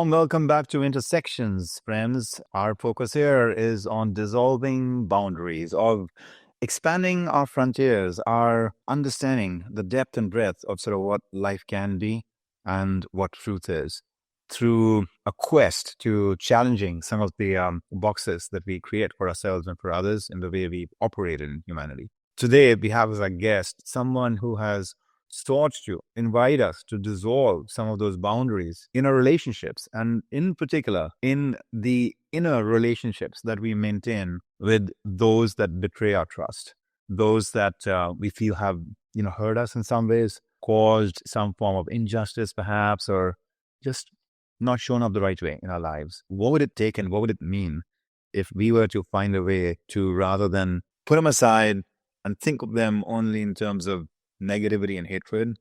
Warm welcome back to Intersections, friends. Our focus here is on dissolving boundaries, of expanding our frontiers, our understanding the depth and breadth of sort of what life can be and what truth is through a quest to challenging some of the boxes that we create for ourselves and for others in the way we operate in humanity. Today, we have as a guest someone who has sought to invite us to dissolve some of those boundaries in our relationships, and in particular in the inner relationships that we maintain with those that betray our trust, those that we feel have hurt us in some ways, caused some form of injustice perhaps, or just not shown up the right way in our lives. What would it take and what would it mean if we were to find a way to, rather than put them aside and think of them only in terms of negativity and hatred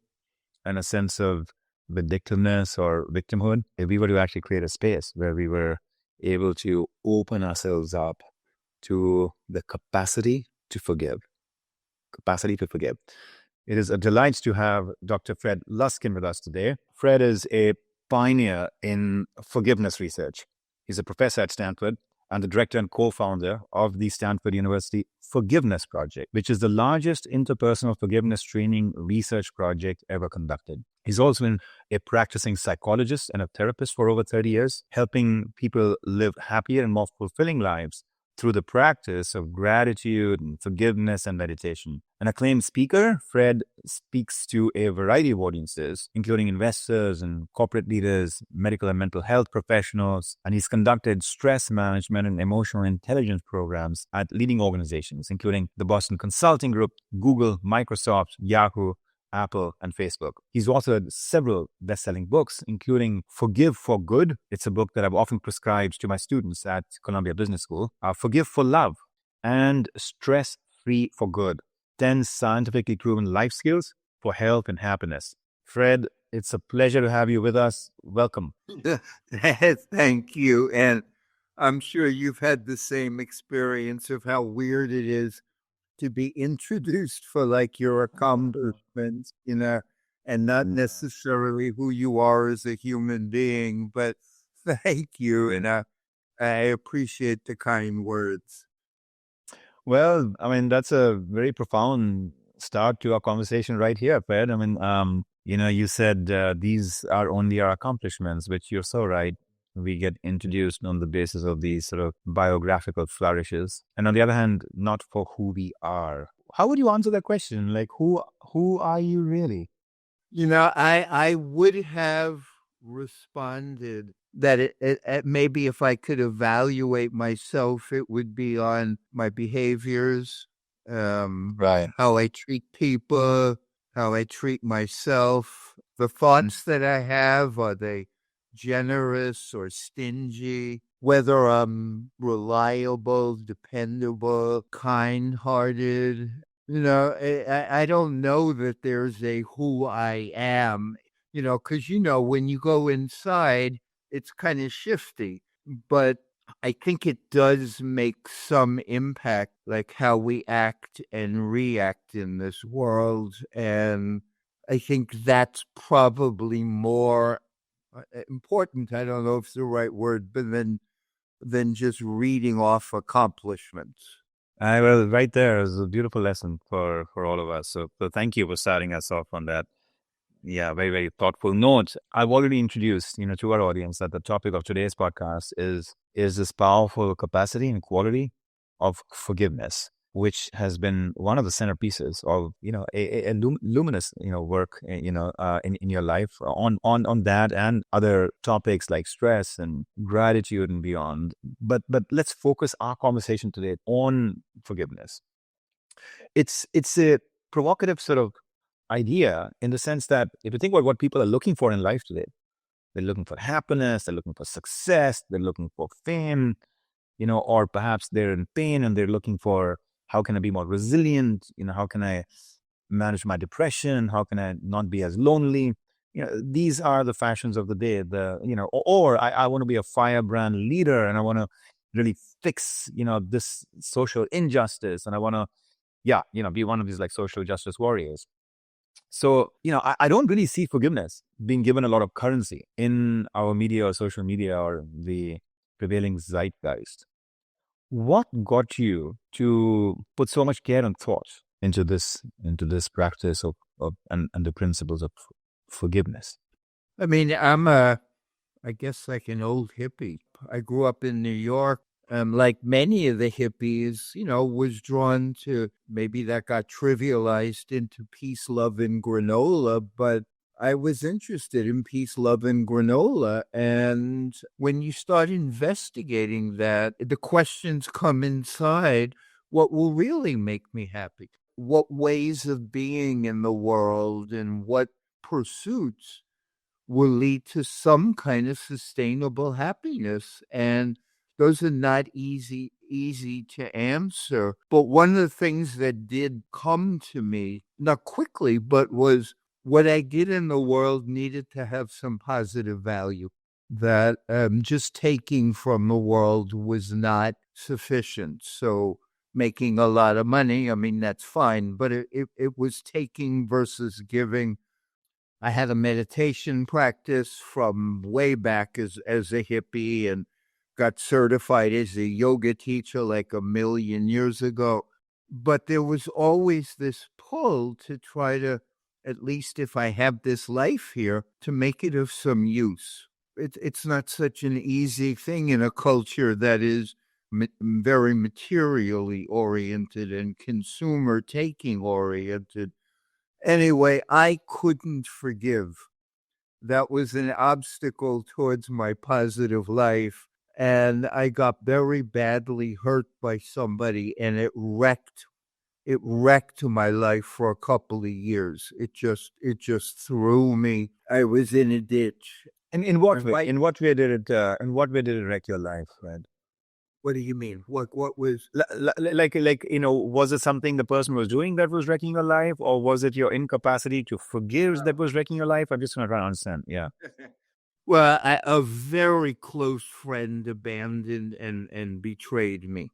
and a sense of vindictiveness or victimhood, if we were to actually create a space where we were able to open ourselves up to the capacity to forgive. Capacity to forgive. It is a delight to have Dr. Fred Luskin with us today. Fred is a pioneer in forgiveness research. He's a professor at Stanford and the director and co-founder of the Stanford University Forgiveness Project, which is the largest interpersonal forgiveness training research project ever conducted. He's also been a practicing psychologist and a therapist for over 30 years, helping people live happier and more fulfilling lives through the practice of gratitude and forgiveness and meditation. An acclaimed speaker, Fred speaks to a variety of audiences, including investors and corporate leaders, medical and mental health professionals, and he's conducted stress management and emotional intelligence programs at leading organizations, including the Boston Consulting Group, Google, Microsoft, Yahoo, Apple, and Facebook. He's authored several best-selling books, including Forgive for Good. It's a book that I've often prescribed to my students at Columbia Business School. Forgive for Love and Stress-Free for Good. 10 scientifically proven life skills for health and happiness. Fred, it's a pleasure to have you with us. Welcome. Thank you. And I'm sure you've had the same experience of how weird it is to be introduced for like your accomplishments, and not necessarily who you are as a human being, but thank you. And I appreciate the kind words. Well, I mean, that's a very profound start to our conversation right here, Fred. I mean, you said these are only our accomplishments, which you're so right. We get introduced on the basis of these sort of biographical flourishes. And on the other hand, not for who we are. How would you answer that question? Like, who are you really? I would have responded that it maybe if I could evaluate myself, it would be on my behaviors, Right. how I treat people, how I treat myself, the thoughts that I have, are they generous or stingy, whether I'm reliable, dependable, kind-hearted. I don't know that there's a who I am, because, when you go inside, it's kind of shifty, but I think it does make some impact, like how we act and react in this world. And I think that's probably more important. I don't know if it's the right word, but than just reading off accomplishments. Well, right there is a beautiful lesson for all of us. So thank you for starting us off on that. Yeah, very, very thoughtful note. I've already introduced, to our audience that the topic of today's podcast is this powerful capacity and quality of forgiveness, which has been one of the centerpieces of, a luminous, work, in your life on that and other topics like stress and gratitude and beyond. But let's focus our conversation today on forgiveness. It's a provocative sort of idea in the sense that if you think about what people are looking for in life today, they're looking for happiness, they're looking for success, they're looking for fame, or perhaps they're in pain and they're looking for, how can I be more resilient? How can I manage my depression? How can I not be as lonely? These are the fashions of the day. Or I want to be a firebrand leader and I want to really fix, this social injustice, and I want to, be one of these like social justice warriors. So, I don't really see forgiveness being given a lot of currency in our media or social media or the prevailing zeitgeist. What got you to put so much care and thought into this practice and the principles of forgiveness? I mean, I guess like an old hippie. I grew up in New York. Like many of the hippies, was drawn to, maybe that got trivialized into peace, love, and granola, but I was interested in peace, love, and granola. And when you start investigating that, the questions come inside: what will really make me happy? What ways of being in the world and what pursuits will lead to some kind of sustainable happiness? And those are not easy to answer. But one of the things that did come to me, not quickly, but was what I did in the world needed to have some positive value. That just taking from the world was not sufficient. So making a lot of money, I mean, that's fine, but it was taking versus giving. I had a meditation practice from way back as a hippie, and got certified as a yoga teacher like a million years ago. But there was always this pull to try to, at least if I have this life here, to make it of some use. It's not such an easy thing in a culture that is very materially oriented and consumer taking oriented. Anyway, I couldn't forgive. That was an obstacle towards my positive life. And I got very badly hurt by somebody, and it wrecked my life for a couple of years. It just threw me. I was in a ditch. And in what And way? right, In what way did it wreck your life, Fred? what do you mean? What was Like, was it something the person was doing that was wrecking your life, or was it your incapacity to forgive that was wrecking your life? I'm just trying to understand. Yeah. Well, a very close friend abandoned and betrayed me.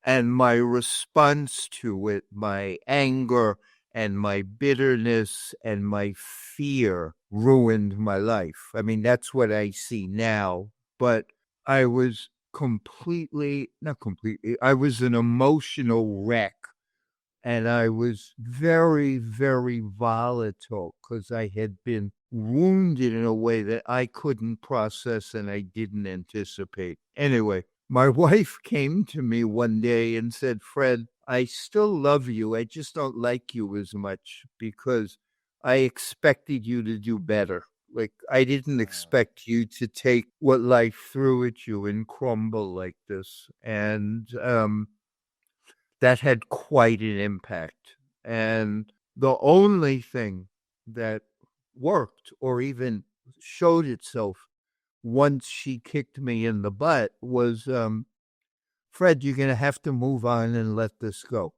And my response to it, my anger and my bitterness and my fear, ruined my life. I mean, that's what I see now. But I was not completely, I was an emotional wreck, and I was very, very volatile because I had been wounded in a way that I couldn't process and I didn't anticipate. Anyway, my wife came to me one day and said, "Fred, I still love you. I just don't like you as much because I expected you to do better. Like, I didn't expect you to take what life threw at you and crumble like this." And that had quite an impact. And the only thing that worked or even showed itself once she kicked me in the butt was, "Fred, you're going to have to move on and let this go."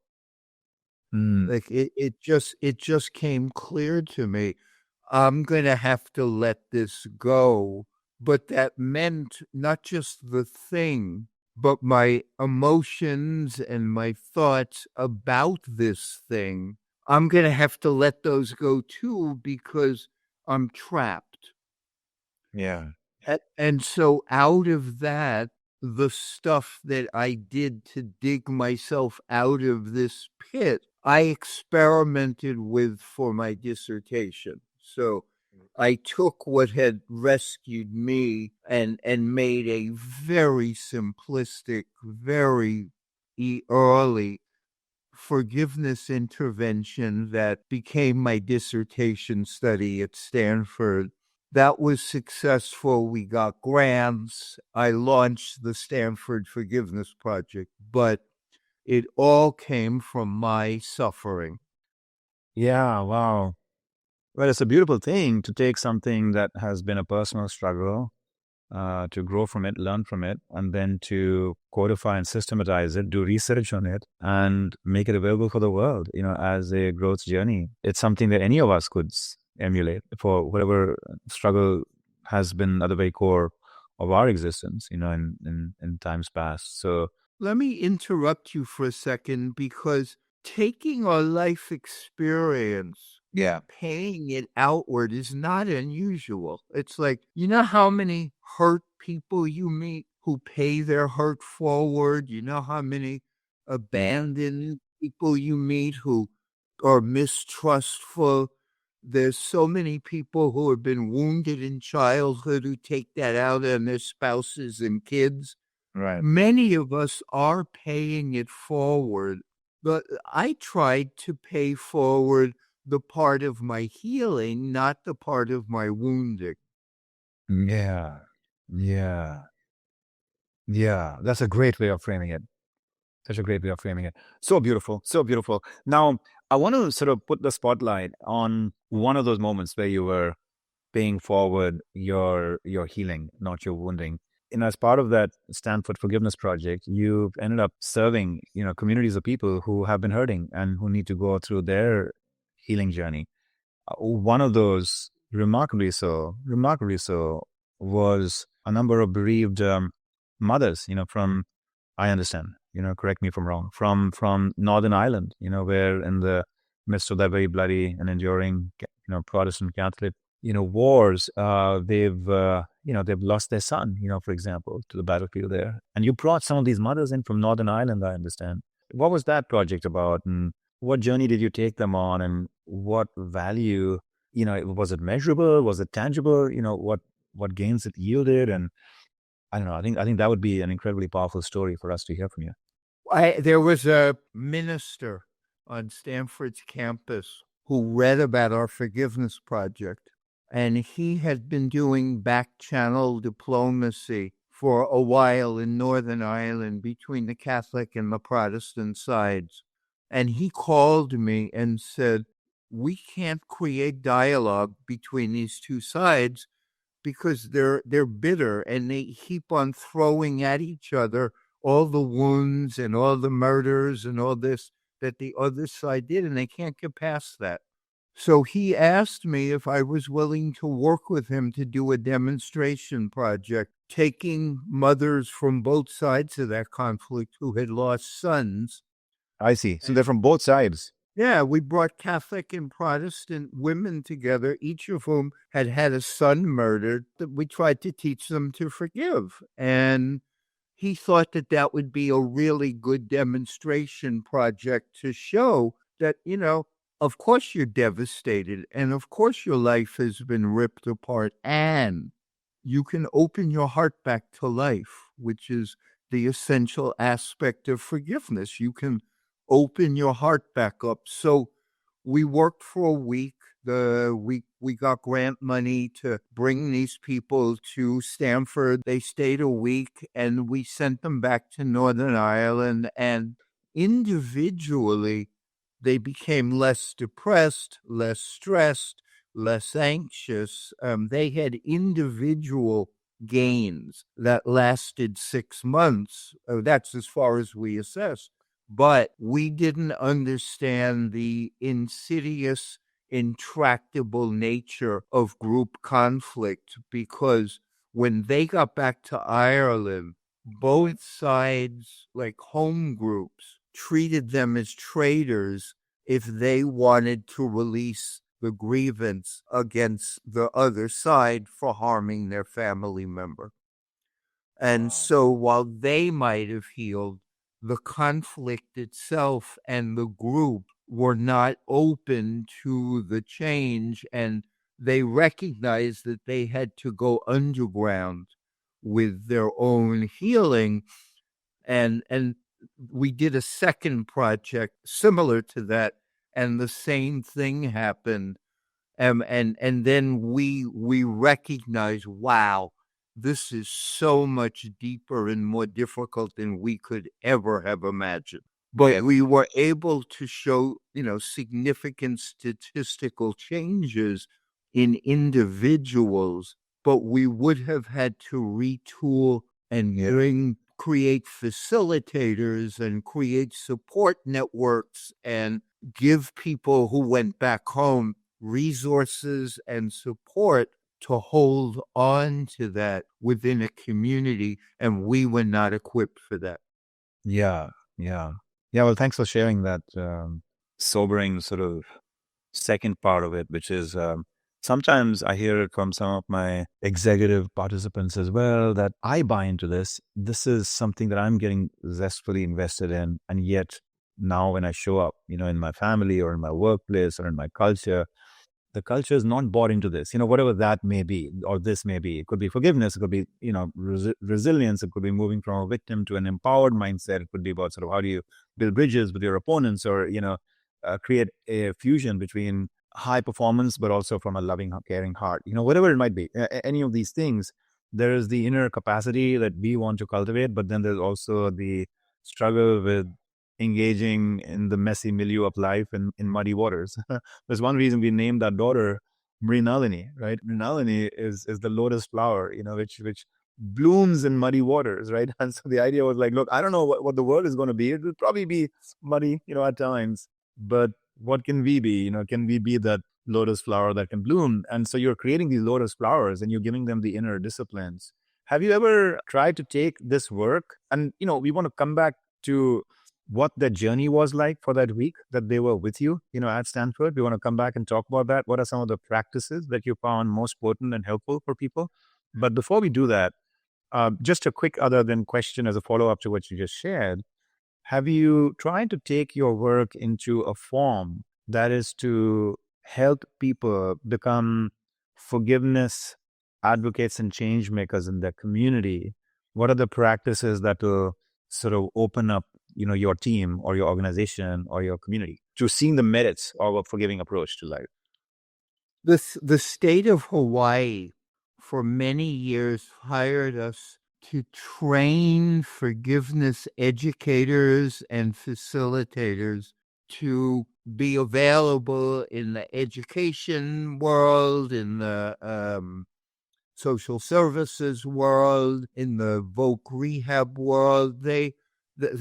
Mm, Like it just came clear to me, I'm going to have to let this go. But that meant not just the thing, but my emotions and my thoughts about this thing. I'm going to have to let those go too because I'm trapped. yeah. And so out of that, the stuff that I did to dig myself out of this pit, I experimented with for my dissertation. So I took what had rescued me and made a very simplistic, very early forgiveness intervention that became my dissertation study at Stanford. That was successful. We got grants. I launched the Stanford Forgiveness Project, but it all came from my suffering. Yeah. Wow. Well, it's a beautiful thing to take something that has been a personal struggle, to grow from it, learn from it, and then to codify and systematize it, do research on it, and make it available for the world, as a growth journey. It's something that any of us could emulate for whatever struggle has been at the very core of our existence, in times past. So, Let me interrupt you for a second because taking our life experience Yeah. Paying it outward is not unusual. It's like, you know how many hurt people you meet who pay their hurt forward? You know how many abandoned people you meet who are mistrustful? There's so many people who have been wounded in childhood who take that out on their spouses and kids. Right. Many of us are paying it forward, but I tried to pay forward the part of my healing, not the part of my wounding. Yeah. Yeah. Yeah. That's a great way of framing it. Such a great way of framing it. So beautiful. So beautiful. Now, I want to sort of put the spotlight on one of those moments where you were paying forward your healing, not your wounding. And as part of that Stanford Forgiveness Project, you've ended up serving, communities of people who have been hurting and who need to go through their healing journey. One of those, remarkably so, was a number of bereaved mothers, from, I understand, correct me if I'm wrong, from Northern Ireland, where in the midst of that very bloody and enduring, Protestant Catholic, wars, they've lost their son, for example, to the battlefield there. And you brought some of these mothers in from Northern Ireland, I understand. What was that project about? And what journey did you take them on, and what value, was it measurable? Was it tangible? What gains it yielded? And I don't know. I think that would be an incredibly powerful story for us to hear from you. There was a minister on Stanford's campus who read about our forgiveness project, and he had been doing back channel diplomacy for a while in Northern Ireland between the Catholic and the Protestant sides. And he called me and said, "We can't create dialogue between these two sides because they're bitter and they keep on throwing at each other all the wounds and all the murders and all this that the other side did, and they can't get past that." So he asked me if I was willing to work with him to do a demonstration project, taking mothers from both sides of that conflict who had lost sons. I see. So they're from both sides. Yeah, we brought Catholic and Protestant women together, each of whom had had a son murdered. That we tried to teach them to forgive. And he thought that that would be a really good demonstration project to show that, of course you're devastated and of course your life has been ripped apart, and you can open your heart back to life, which is the essential aspect of forgiveness. You can open your heart back up. So we worked for a week. We got grant money to bring these people to Stanford. They stayed a week and we sent them back to Northern Ireland, and individually they became less depressed, less stressed, less anxious. They had individual gains that lasted 6 months. That's as far as we assessed. But we didn't understand the insidious, intractable nature of group conflict, because when they got back to Ireland, both sides, like home groups, treated them as traitors if they wanted to release the grievance against the other side for harming their family member. And Wow. so while they might have healed, the conflict itself and the group were not open to the change, and they recognized that they had to go underground with their own healing. And we did a second project similar to that, and the same thing happened. And then we recognize, wow, this is so much deeper and more difficult than we could ever have imagined. But we were able to show, significant statistical changes in individuals, but we would have had to retool and create facilitators and create support networks and give people who went back home resources and support to hold on to that within a community, and we were not equipped for that. Yeah. Yeah. Yeah. Well, thanks for sharing that sobering sort of second part of it, which is sometimes I hear it from some of my executive participants as well that I buy into this. This is something that I'm getting zestfully invested in. And yet now when I show up, in my family or in my workplace or in my culture, the culture is not bought into this, whatever that may be, or this may be. It could be forgiveness, it could be, resilience, it could be moving from a victim to an empowered mindset. It could be about sort of how do you build bridges with your opponents or, create a fusion between high performance, but also from a loving, caring heart, whatever it might be. Any of these things, there is the inner capacity that we want to cultivate, but then there's also the struggle with engaging in the messy milieu of life in muddy waters. There's one reason we named our daughter Mrinalini, right? Mrinalini is the lotus flower, which blooms in muddy waters, right? And so the idea was like, look, I don't know what the world is going to be. It will probably be muddy, at times, but what can we be? Can we be that lotus flower that can bloom? And so you're creating these lotus flowers and you're giving them the inner disciplines. Have you ever tried to take this work? And, we want to come back to what the journey was like for that week that they were with you, at Stanford. We want to come back and talk about that. What are some of the practices that you found most potent and helpful for people? But before we do that, just a quick other than question as a follow up to what you just shared. Have you tried to take your work into a form that is to help people become forgiveness advocates and change makers in their community? What are the practices that will sort of open up, your team or your organization or your community to seeing the merits of a forgiving approach to life? The state of Hawaii for many years hired us to train forgiveness educators and facilitators to be available in the education world, in the social services world, in the voc rehab world.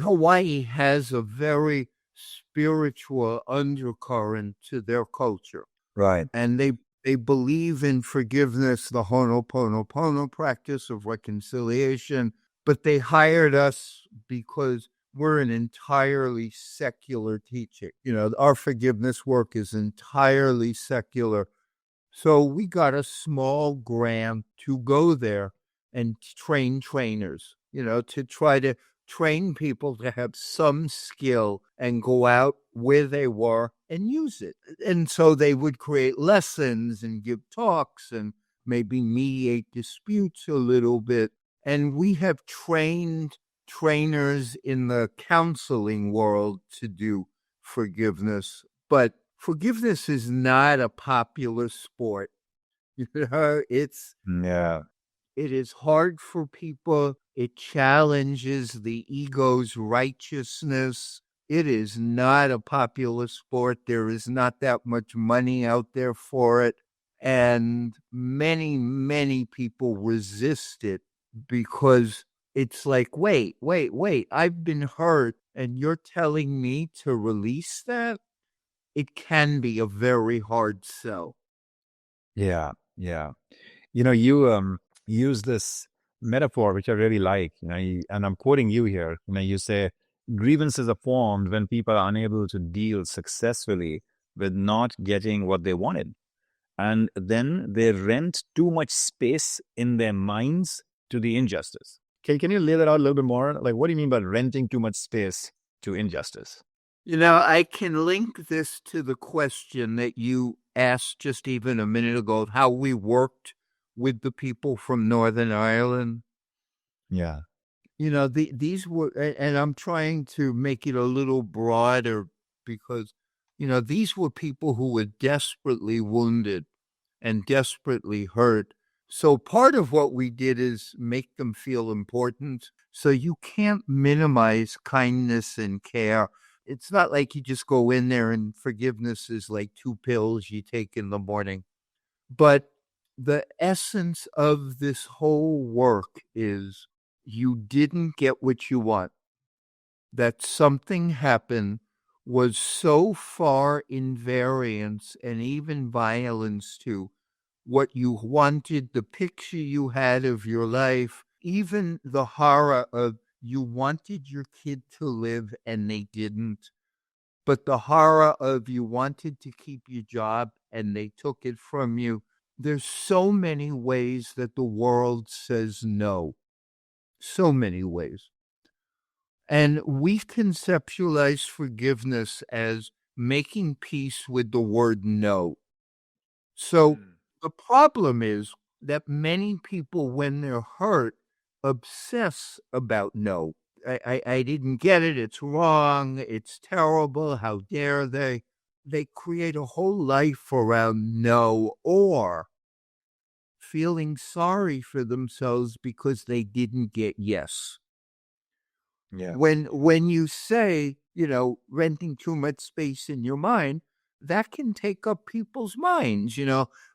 Hawaii has a very spiritual undercurrent to their culture. Right. And they believe in forgiveness, the Ho'oponopono practice of reconciliation, but they hired us because we're an entirely secular teaching. Our forgiveness work is entirely secular. So we got a small grant to go there and train trainers, to try to train people to have some skill and go out where they were and use it. And so they would create lessons and give talks and maybe mediate disputes a little bit. And we have trained trainers in the counseling world to do forgiveness, but forgiveness is not a popular sport. Yeah. It is hard for people. It challenges the ego's righteousness. It is not a popular sport. There is not that much money out there for it. And many, many people resist it because it's like, wait, I've been hurt and you're telling me to release that? It can be a very hard sell. Yeah. Yeah. You use this metaphor, which I really like, and I'm quoting you here. You say grievances are formed when people are unable to deal successfully with not getting what they wanted. And then they rent too much space in their minds to the injustice. Can you lay that out a little bit more? Like, what do you mean by renting too much space to injustice? I can link this to the question that you asked just even a minute ago, how we worked with the people from Northern Ireland. Yeah. These were, and I'm trying to make it a little broader because, these were people who were desperately wounded and desperately hurt. So part of what we did is make them feel important. So you can't minimize kindness and care. It's not like you just go in there and forgiveness is like 2 pills you take in the morning. But the essence of this whole work is you didn't get what you want. That something happened was so far in variance and even violence to what you wanted, the picture you had of your life, even the horror of you wanted your kid to live and they didn't. but the horror of you wanted to keep your job and they took it from you. There's so many ways that the world says no. So many ways. And we conceptualize forgiveness as making peace with the word no. So the problem is that many people, when they're hurt, obsess about no. I didn't get it. It's wrong. It's terrible. How dare they? They create a whole life around no, or feeling sorry for themselves because they didn't get yes. Yeah. When you say, renting too much space in your mind, that can take up people's minds.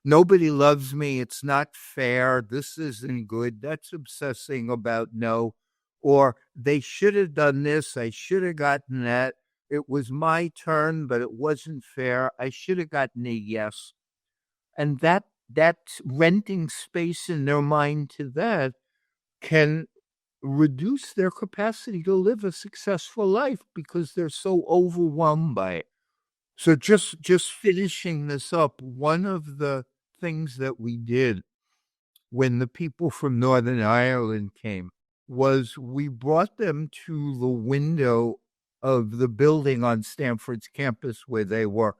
Nobody loves me. It's not fair. This isn't good. That's obsessing about no. Or they should have done this. I should have gotten that. It was my turn, but it wasn't fair. I should have gotten a yes. And that renting space in their mind to that can reduce their capacity to live a successful life because they're so overwhelmed by it. So just finishing this up, one of the things that we did when the people from Northern Ireland came was we brought them to the window of the building on Stanford's campus where they were.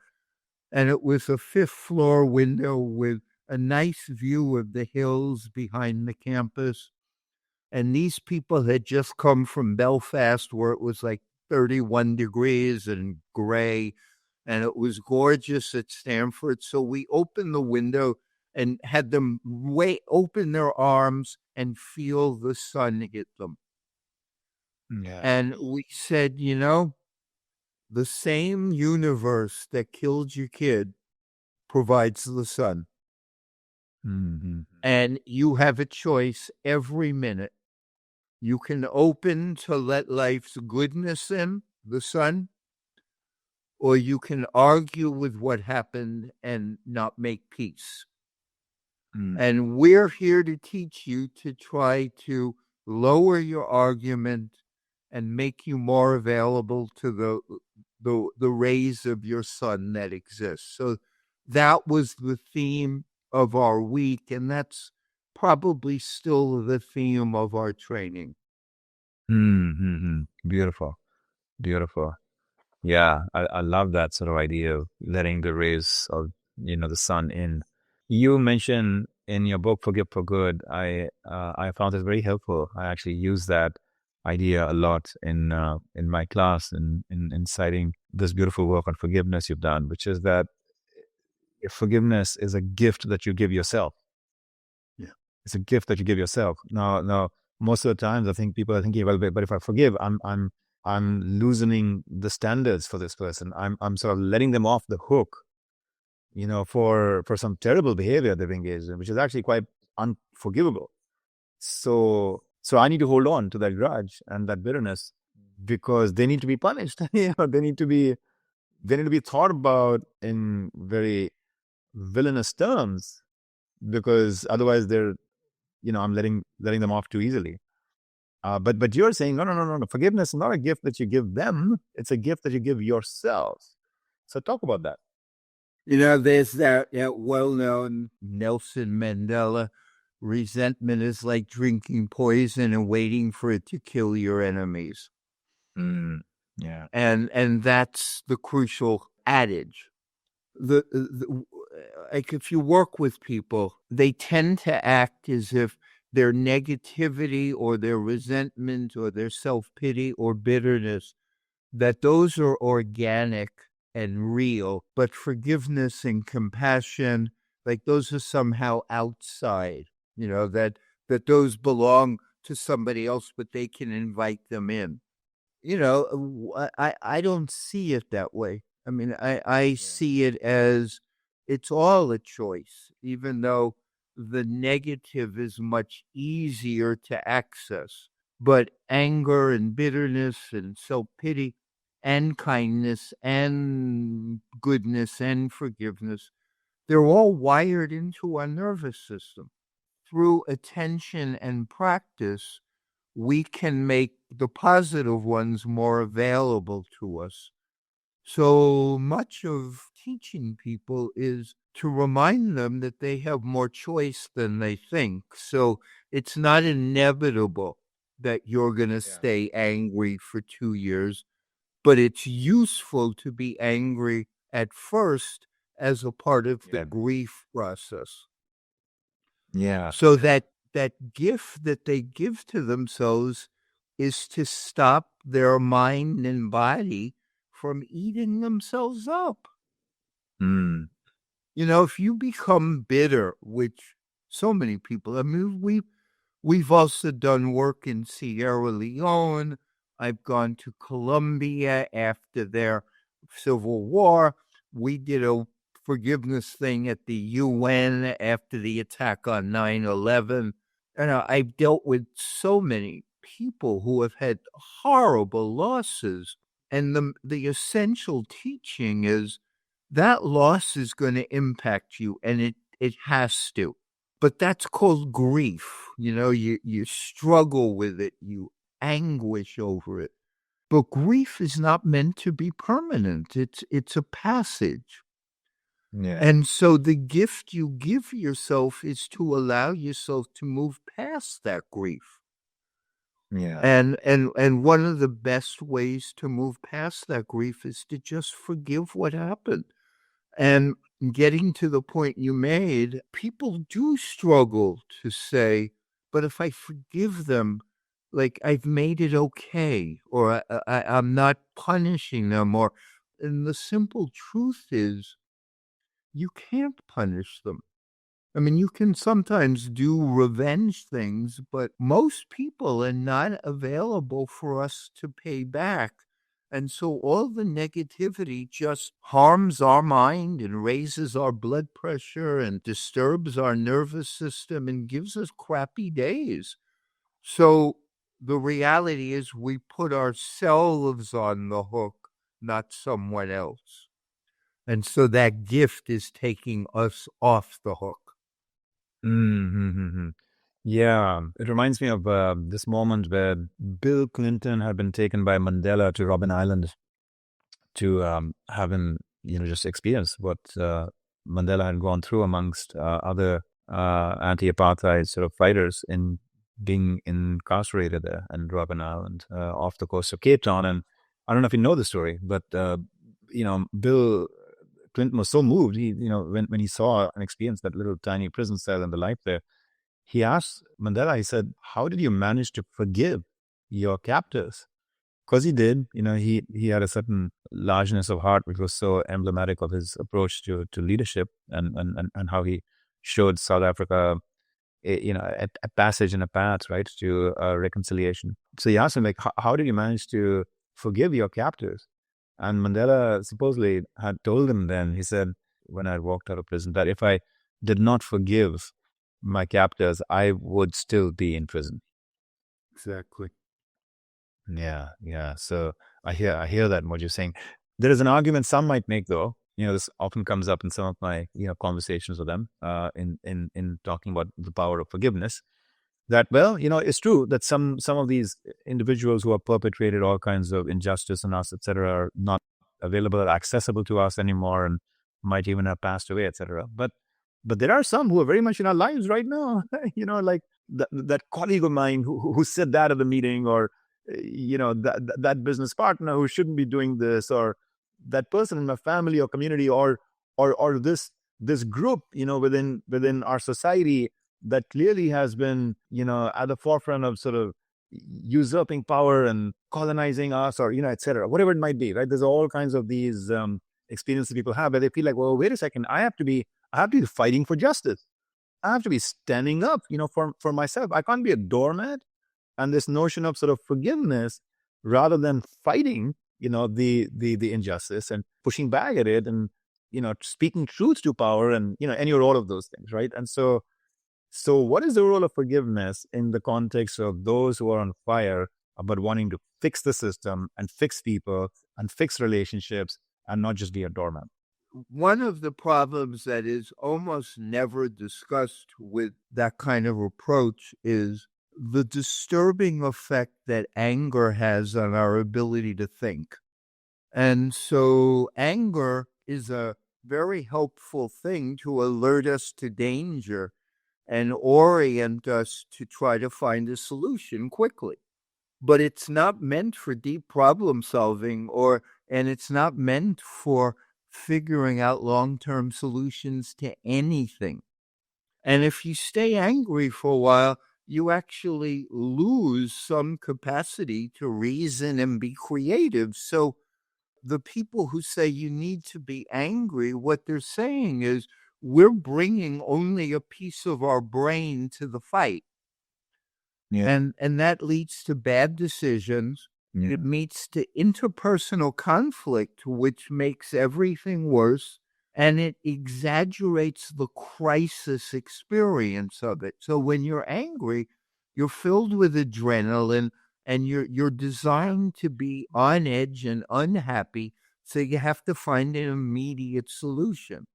And it was a fifth floor window with a nice view of the hills behind the campus. And these people had just come from Belfast where it was like 31 degrees and gray, and it was gorgeous at Stanford. So we opened the window and had them open their arms and feel the sun hit them. Yeah. And we said, the same universe that killed your kid provides the sun. Mm-hmm. And you have a choice every minute. You can open to let life's goodness in, the sun, or you can argue with what happened and not make peace. And we're here to teach you to try to lower your argument and make you more available to the rays of your sun that exist. So that was the theme of our week, and that's probably still the theme of our training. Mm-hmm. Beautiful. Beautiful. Yeah, I love that sort of idea of letting the rays of, the sun in. You mentioned in your book, Forgive for Good. I found it very helpful. I actually use that idea a lot in my class in citing this beautiful work on forgiveness you've done, which is that forgiveness is a gift that you give yourself. Yeah. It's a gift that you give yourself. Now, most of the times, I think people are thinking, well, but if I forgive, I'm loosening the standards for this person. I'm sort of letting them off the hook, for some terrible behavior they've engaged in, which is actually quite unforgivable. So I need to hold on to that grudge and that bitterness because they need to be punished. They need to be thought about in very villainous terms because otherwise I'm letting them off too easily. But you're saying no. Forgiveness is not a gift that you give them; it's a gift that you give yourself. So talk about that. There's that well-known Nelson Mandela: resentment is like drinking poison and waiting for it to kill your enemies. Yeah. And that's the crucial adage. Like if you work with people, they tend to act as if their negativity or their resentment or their self-pity or bitterness, that those are organic and real, but forgiveness and compassion, like those are somehow outside, that those belong to somebody else, but they can invite them in. I don't see it that way. I mean, I see it as it's all a choice, even though the negative is much easier to access. But anger and bitterness and self-pity and kindness and goodness and forgiveness, they're all wired into our nervous system. Through attention and practice, we can make the positive ones more available to us. So much of teaching people is to remind them that they have more choice than they think. So it's not inevitable that you're going to stay angry for 2 years, but it's useful to be angry at first as a part of the grief process. Yeah. So that gift that they give to themselves is to stop their mind and body from eating themselves up. Mm. If you become bitter, which so many people, I mean, we've also done work in Sierra Leone. I've gone to Colombia after their civil war. We did a forgiveness thing at the UN after the attack on 9/11. And I've dealt with so many people who have had horrible losses. And the essential teaching is that loss is going to impact you, and it has to. But that's called grief. You struggle with it, you anguish over it. But grief is not meant to be permanent. It's a passage. Yeah. And so the gift you give yourself is to allow yourself to move past that grief. Yeah. And one of the best ways to move past that grief is to just forgive what happened. And getting to the point you made, people do struggle to say, but if I forgive them, like I've made it okay, or I'm not punishing them, and the simple truth is you can't punish them. I mean, you can sometimes do revenge things, but most people are not available for us to pay back. And so all the negativity just harms our mind and raises our blood pressure and disturbs our nervous system and gives us crappy days. So the reality is we put ourselves on the hook, not someone else. And so that gift is taking us off the hook. Mm-hmm. Yeah, it reminds me of this moment where Bill Clinton had been taken by Mandela to Robben Island to have him, just experience what Mandela had gone through amongst other anti-apartheid sort of fighters in being incarcerated there in Robben Island off the coast of Cape Town. And I don't know if you know the story, but Bill Clinton was so moved. When he saw and experienced that little tiny prison cell and the life there, he asked Mandela, he said, how did you manage to forgive your captors? Because he did, he had a certain largeness of heart, which was so emblematic of his approach to leadership and how he showed South Africa, a passage and a path, right, to reconciliation. So he asked him, like, how did you manage to forgive your captors? And Mandela supposedly had told him then, he said, when I walked out of prison, that if I did not forgive my captors, I would still be in prison. Exactly. Yeah, yeah. So I hear that in what you're saying. There is an argument some might make, though. This often comes up in some of my conversations with them, in talking about the power of forgiveness. That, well, it's true that some of these individuals who have perpetrated all kinds of injustice on us, etc., are not available or accessible to us anymore, and might even have passed away, etc. But there are some who are very much in our lives right now. Like that colleague of mine who said that at the meeting, or that business partner who shouldn't be doing this, or that person in my family or community, or this group within our society that clearly has been at the forefront of sort of usurping power and colonizing us, or etc., whatever it might be, right? There's all kinds of these experiences people have where they feel like, well, wait a second, I have to be fighting for justice. I have to be standing up for myself. I can't be a doormat. And this notion of sort of forgiveness, rather than fighting the injustice and pushing back at it, and speaking truth to power, and any or all of those things, right? And so what is the role of forgiveness in the context of those who are on fire but wanting to fix the system and fix people and fix relationships and not just be a doormat? One of the problems that is almost never discussed with that kind of approach is the disturbing effect that anger has on our ability to think. And so anger is a very helpful thing to alert us to danger and orient us to try to find a solution quickly. But it's not meant for deep problem solving and it's not meant for figuring out long-term solutions to anything. And if you stay angry for a while, you actually lose some capacity to reason and be creative. So the people who say you need to be angry, what they're saying is we're bringing only a piece of our brain to the fight. Yeah. And that leads to bad decisions. Yeah. It leads to interpersonal conflict, which makes everything worse. And it exaggerates the crisis experience of it. So when you're angry, you're filled with adrenaline and you're designed to be on edge and unhappy. So you have to find an immediate solution.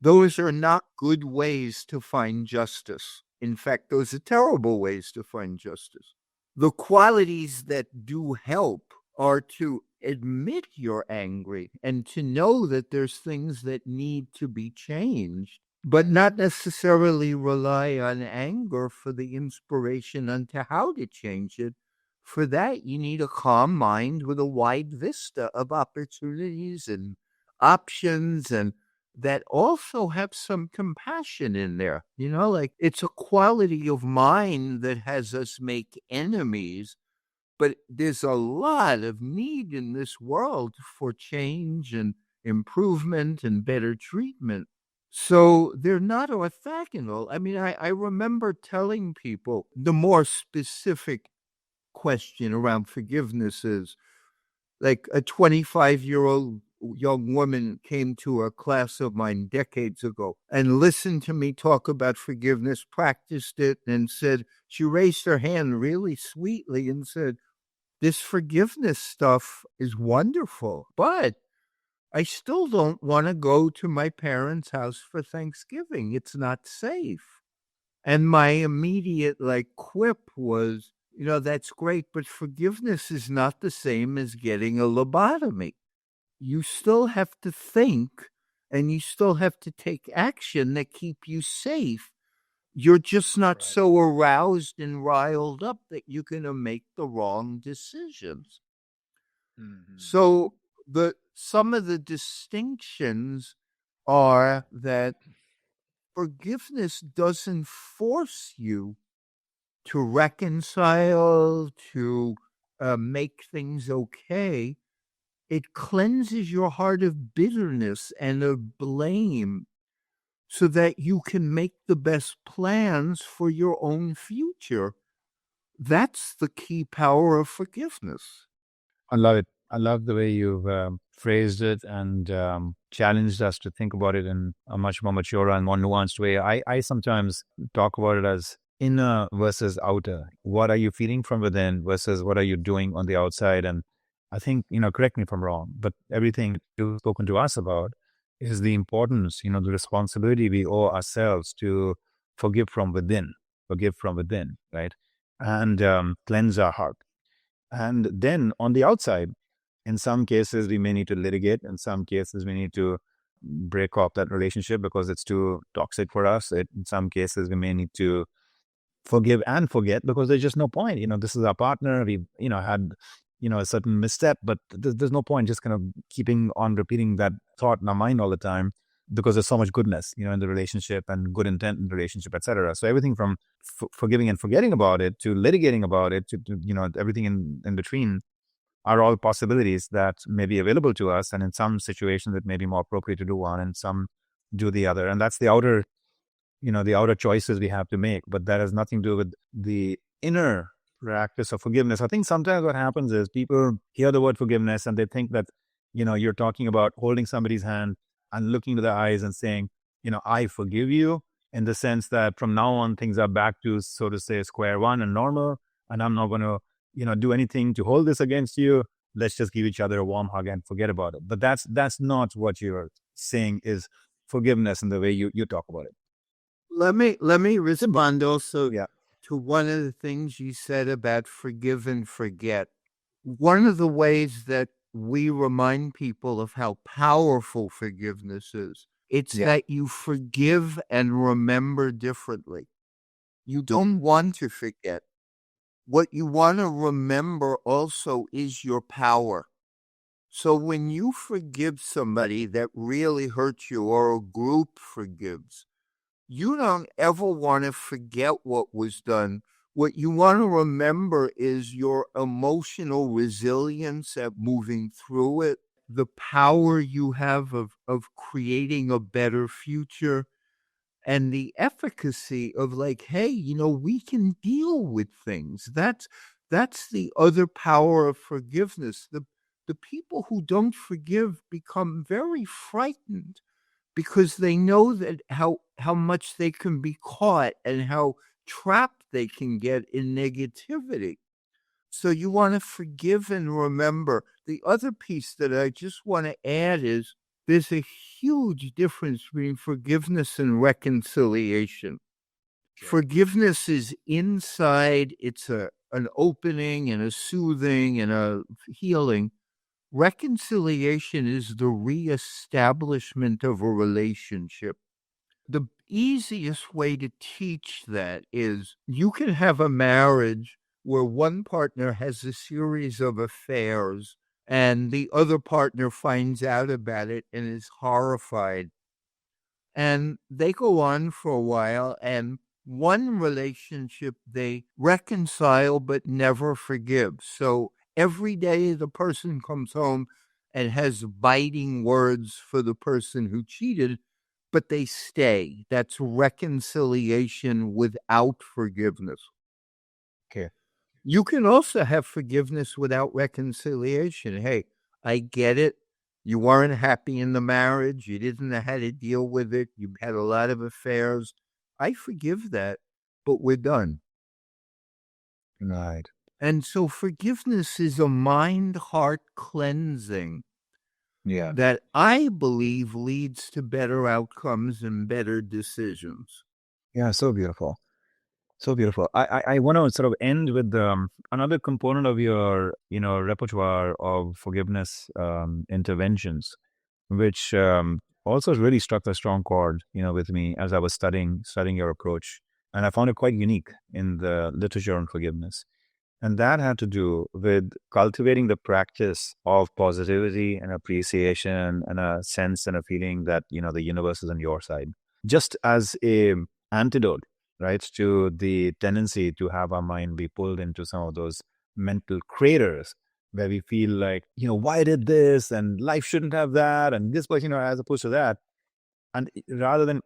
Those are not good ways to find justice. In fact, those are terrible ways to find justice. The qualities that do help are to admit you're angry and to know that there's things that need to be changed, but not necessarily rely on anger for the inspiration onto how to change it. For that, you need a calm mind with a wide vista of opportunities and options and that also have some compassion in there. Like it's a quality of mind that has us make enemies, but there's a lot of need in this world for change and improvement and better treatment. So they're not orthogonal. I mean, I remember telling people the more specific question around forgiveness is like a 25-year-old young woman came to a class of mine decades ago and listened to me talk about forgiveness, practiced it, and said, she raised her hand really sweetly and said, this forgiveness stuff is wonderful, but I still don't want to go to my parents' house for Thanksgiving. It's not safe. And my immediate quip was, that's great, but forgiveness is not the same as getting a lobotomy. You still have to think and you still have to take action that keep you safe. You're just not so aroused and riled up that you're going to make the wrong decisions. Mhm. So some of the distinctions are that forgiveness doesn't force you to reconcile, to make things okay. It cleanses your heart of bitterness and of blame so that you can make the best plans for your own future. That's the key power of forgiveness. I love it. I love the way you've phrased it and challenged us to think about it in a much more mature and more nuanced way. I sometimes talk about it as inner versus outer. What are you feeling from within versus what are you doing on the outside? And I think, correct me if I'm wrong, but everything you've spoken to us about is the importance, the responsibility we owe ourselves to forgive from within, right? And cleanse our heart. And then on the outside, in some cases, we may need to litigate. In some cases, we need to break off that relationship because it's too toxic for us. In some cases, we may need to forgive and forget because there's just no point. This is our partner. We, had, a certain misstep, but there's no point just kind of keeping on repeating that thought in our mind all the time because there's so much goodness, in the relationship and good intent in the relationship, etc. So everything from forgiving and forgetting about it to litigating about it to everything in between are all possibilities that may be available to us. And in some situations, it may be more appropriate to do one and some do the other. And that's the outer choices we have to make. But that has nothing to do with the inner practice of forgiveness. I think sometimes what happens is people hear the word forgiveness and they think that, you're talking about holding somebody's hand and looking to their eyes and saying, I forgive you, in the sense that from now on, things are back to, so to say, square one and normal. And I'm not going to do anything to hold this against you. Let's just give each other a warm hug and forget about it. But that's not what you're saying is forgiveness in the way you talk about it. Let me respond also Yeah. to one of the things you said about forgive and forget. One of the ways that we remind people of how powerful forgiveness is. It's Yeah. that you forgive and remember differently. You don't want to forget. What you want to remember also is your power. So when you forgive somebody that really hurt you or a group forgives, you don't ever want to forget what was done. What you want to remember is your emotional resilience at moving through it, the power you have of creating a better future, and the efficacy of like, hey, we can deal with things. That's the other power of forgiveness. The people who don't forgive become very frightened because they know that how much they can be caught and how trapped they can get in negativity. So you want to forgive and remember. The other piece that I just want to add is there's a huge difference between forgiveness and reconciliation. Forgiveness is inside, it's an opening and a soothing and a healing. Reconciliation is the reestablishment of a relationship. The easiest way to teach that is you can have a marriage where one partner has a series of affairs and the other partner finds out about it and is horrified. And they go on for a while, and one relationship they reconcile but never forgive. So every day the person comes home and has biting words for the person who cheated, but they stay. That's reconciliation without forgiveness. Okay. You can also have forgiveness without reconciliation. Hey, I get it. You weren't happy in the marriage. You didn't know how to deal with it. You had a lot of affairs. I forgive that, but we're done. Right. And so forgiveness is a mind heart cleansing Yeah. that I believe leads to better outcomes and better decisions. Yeah. So beautiful. So beautiful. I want to sort of end with another component of your, repertoire of forgiveness interventions, which also really struck a strong chord, with me as I was studying your approach, and I found it quite unique in the literature on forgiveness. And that had to do with cultivating the practice of positivity and appreciation and a sense and a feeling that, the universe is on your side. Just as a antidote, right, to the tendency to have our mind be pulled into some of those mental craters where we feel like, why did this? And life shouldn't have that. And this was, as opposed to that. And rather than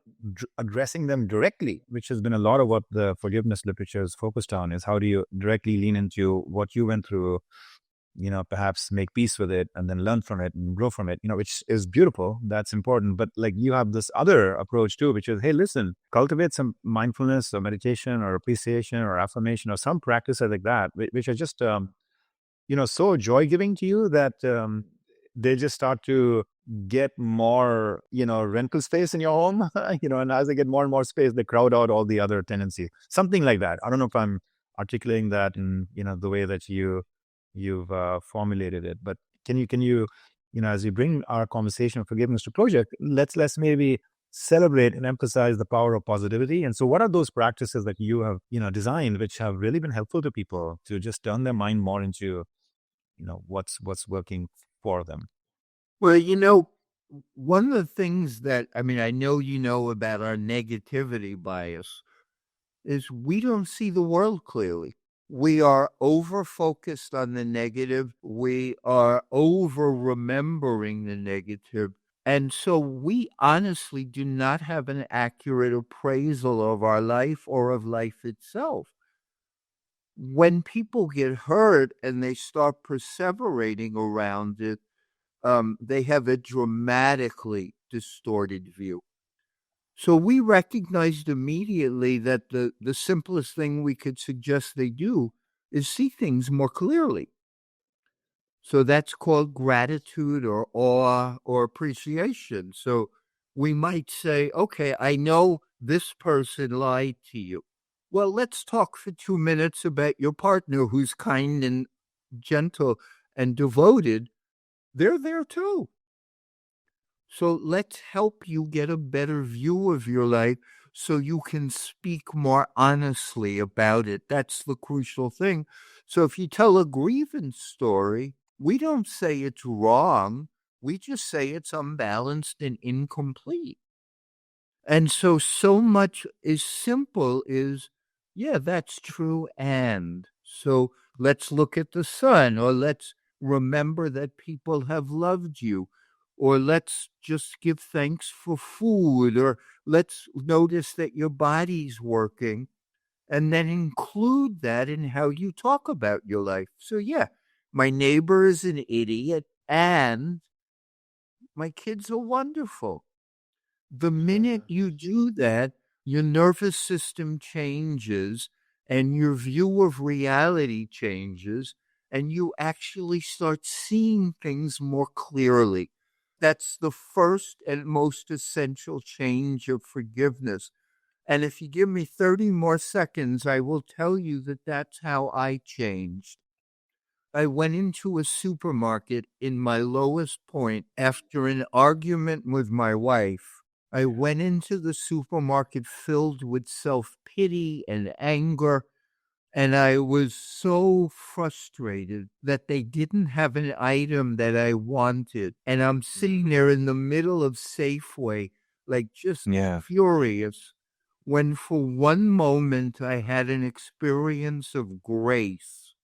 addressing them directly, which has been a lot of what the forgiveness literature is focused on, is how do you directly lean into what you went through, perhaps make peace with it and then learn from it and grow from it, which is beautiful. That's important. But like you have this other approach too, which is, hey, listen, cultivate some mindfulness or meditation or appreciation or affirmation or some practices like that, which are just, so joy giving to you that they just start to get more, rental space in your home, and as they get more and more space, they crowd out all the other tendencies, something like that. I don't know if I'm articulating that in, the way that you've formulated it, but can you, as we bring our conversation of forgiveness to closure, let's maybe celebrate and emphasize the power of positivity. And so what are those practices that you have, designed, which have really been helpful to people to just turn their mind more into, what's working for them? Well, one of the things that, I mean, I know about our negativity bias is we don't see the world clearly. We are over focused on the negative. We are over remembering the negative. And so we honestly do not have an accurate appraisal of our life or of life itself. When people get hurt and they start perseverating around it, they have a dramatically distorted view. So we recognized immediately that the simplest thing we could suggest they do is see things more clearly. So that's called gratitude or awe or appreciation. So we might say, okay, I know this person lied to you. Well, let's talk for 2 minutes about your partner who's kind and gentle and devoted. they're there too. So let's help you get a better view of your life so you can speak more honestly about it. That's the crucial thing. So if you tell a grievance story, we don't say it's wrong. We just say it's unbalanced and incomplete. And so much is simple is, yeah, that's true. And so let's look at the sun, or let's remember that people have loved you, or let's just give thanks for food, or let's notice that your body's working, and then include that in how you talk about your life. So, yeah, my neighbor is an idiot, and my kids are wonderful. The minute you do that, your nervous system changes and your view of reality changes, and you actually start seeing things more clearly. That's the first and most essential change of forgiveness. And if you give me 30 more seconds, I will tell you that that's how I changed. I went into a supermarket in my lowest point after an argument with my wife. I went into the supermarket filled with self pity and anger, and I was so frustrated that they didn't have an item that I wanted. And I'm sitting there in the middle of Safeway, like just Yeah. furious, when for one moment I had an experience of grace.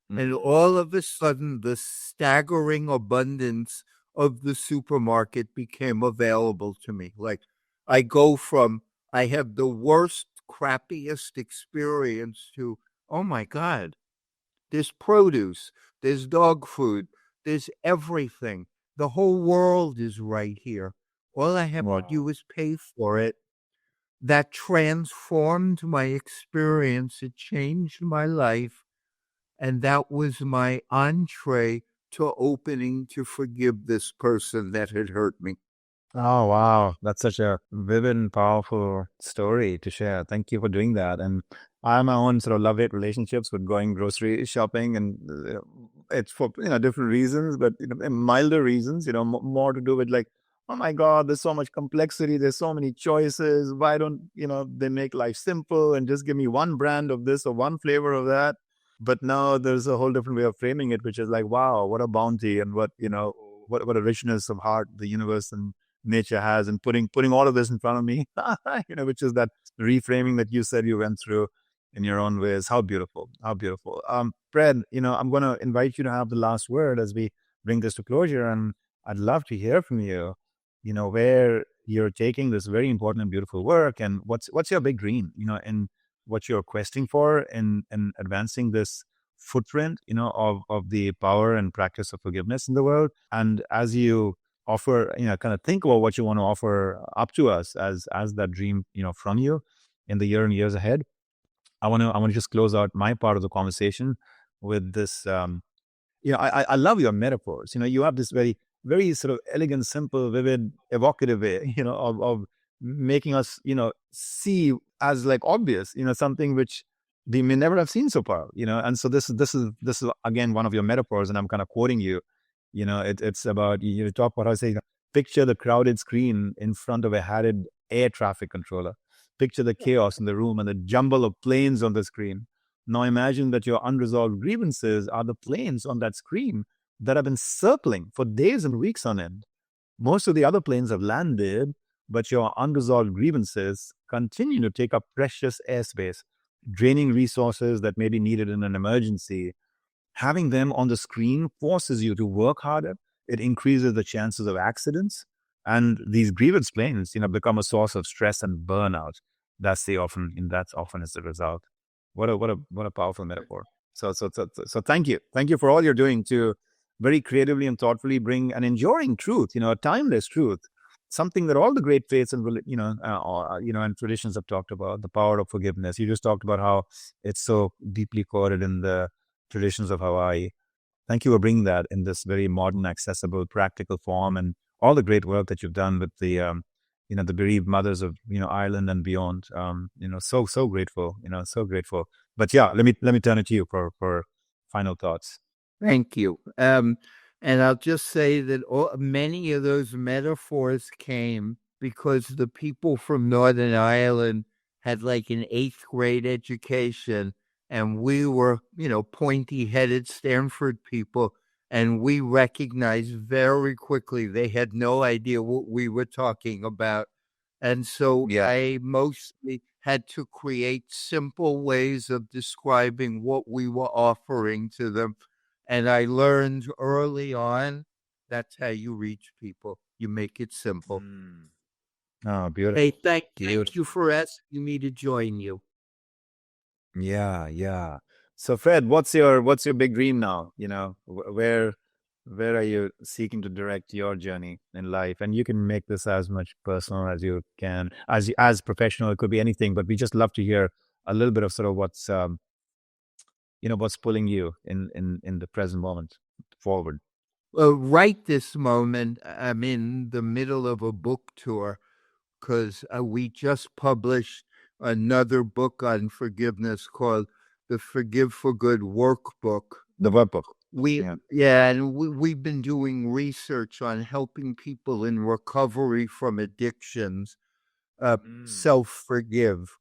And all of a sudden, the staggering abundance of the supermarket became available to me. Like, I go from, I have the worst, crappiest experience to, oh my God, there's produce, there's dog food, there's everything. The whole world is right here. All I have to do is pay for it. That transformed my experience. It changed my life. And that was my entree to opening to forgive this person that had hurt me. Oh, wow. That's such a vivid and powerful story to share. Thank you for doing that. And I have my own sort of love-hate relationships with going grocery shopping, and it's for, different reasons, but, milder reasons, more to do with like, oh my God, there's so much complexity. There's so many choices. Why don't, they make life simple and just give me one brand of this or one flavor of that? But now there's a whole different way of framing it, which is like, wow, what a bounty, and what a richness of heart the universe and nature has, and putting all of this in front of me, which is that reframing that you said you went through in your own ways. How beautiful, how beautiful. Fred, I'm going to invite you to have the last word as we bring this to closure, and I'd love to hear from you, where you're taking this very important and beautiful work, and what's your big dream, and what you're questing for in advancing this footprint, of the power and practice of forgiveness in the world. And as you offer, kind of think about what you want to offer up to us as that dream, from you in the year and years ahead. I want to just close out my part of the conversation with this. I love your metaphors. You have this very, very sort of elegant, simple, vivid, evocative way, of making us, see as like obvious, something which we may never have seen so far, And so this is again one of your metaphors, and I'm kind of quoting you. It's about, you talk about how to say, picture the crowded screen in front of a harried air traffic controller. Picture the chaos in the room and the jumble of planes on the screen. Now imagine that your unresolved grievances are the planes on that screen that have been circling for days and weeks on end. Most of the other planes have landed, but your unresolved grievances continue to take up precious airspace, draining resources that may be needed in an emergency. Having them on the screen forces you to work harder. It increases the chances of accidents. And these grievance planes, become a source of stress and burnout. That's often is the result. What a powerful metaphor. So thank you. Thank you for all you're doing to very creatively and thoughtfully bring an enduring truth, a timeless truth, something that all the great faiths and and traditions have talked about, the power of forgiveness. You just talked about how it's so deeply coded in the traditions of Hawaii. Thank you for bringing that in this very modern, accessible, practical form, and all the great work that you've done with the bereaved mothers of Ireland and beyond. So grateful. So grateful. But yeah, let me turn it to you for final thoughts. Thank you. And I'll just say that many of those metaphors came because the people from Northern Ireland had like an eighth grade education, and we were, pointy headed Stanford people. And we recognized very quickly they had no idea what we were talking about. And so Yeah. I mostly had to create simple ways of describing what we were offering to them. And I learned early on that's how you reach people. You make it simple. Oh, Hey, beautiful. thank Beautiful. you for asking me to join you. Yeah, yeah. So Fred, what's your big dream now? Where are you seeking to direct your journey in life? And you can make this as much personal as you can, as professional. It could be anything, but we just love to hear a little bit of sort of what's pulling you in the present moment forward. Right this moment, I'm in the middle of a book tour because we just published another book on forgiveness called the Forgive for Good Workbook. The workbook. We Yeah. Yeah, and we've been doing research on helping people in recovery from addictions self-forgive.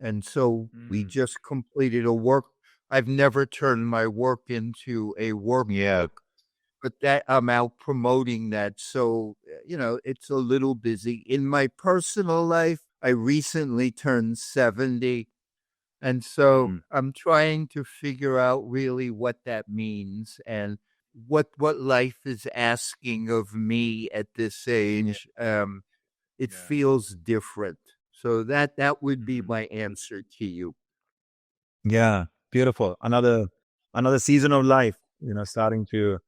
And so we just completed a work. I've never turned my work into a Yeah. workbook, but that I'm out promoting that. So, it's a little busy. In my personal life, I recently turned 70. And so Mm. I'm trying to figure out really what that means and what life is asking of me at this age. It feels different. So that would be my answer to you. Yeah, beautiful. Another season of life, starting to,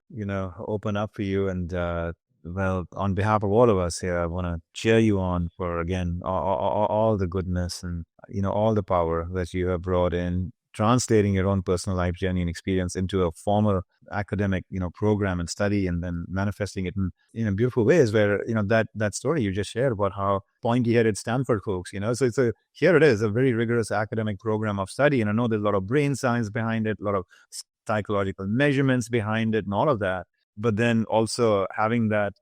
open up for you. And well, on behalf of all of us here, I want to cheer you on for again all the goodness and all the power that you have brought in, translating your own personal life journey and experience into a formal academic, program and study, and then manifesting it in beautiful ways. Where that story you just shared about how pointy-headed Stanford folks, so here it is, a very rigorous academic program of study. And I know there's a lot of brain science behind it, a lot of psychological measurements behind it, and all of that. But then also having that,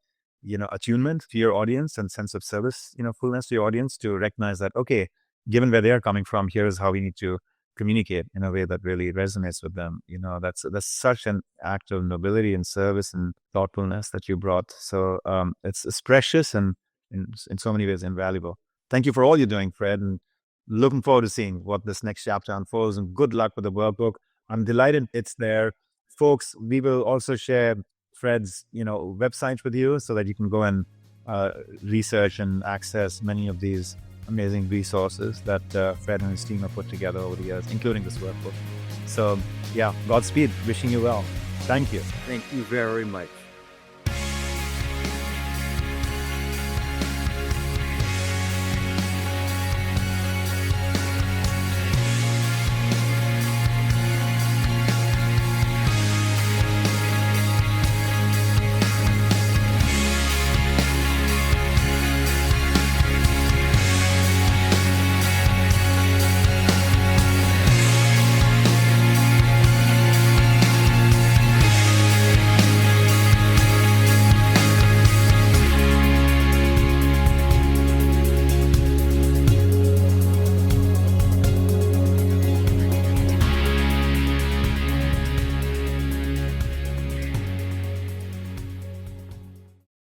attunement to your audience and sense of service, fullness to your audience to recognize that, okay, given where they are coming from, here's how we need to communicate in a way that really resonates with them. That's such an act of nobility and service and thoughtfulness that you brought. So it's precious and in so many ways invaluable. Thank you for all you're doing, Fred, and looking forward to seeing what this next chapter unfolds. And good luck with the workbook. I'm delighted it's there, folks. We will also share Fred's website with you so that you can go and research and access many of these amazing resources that Fred and his team have put together over the years, including this workbook. So yeah, Godspeed. Wishing you well. Thank you. Thank you very much.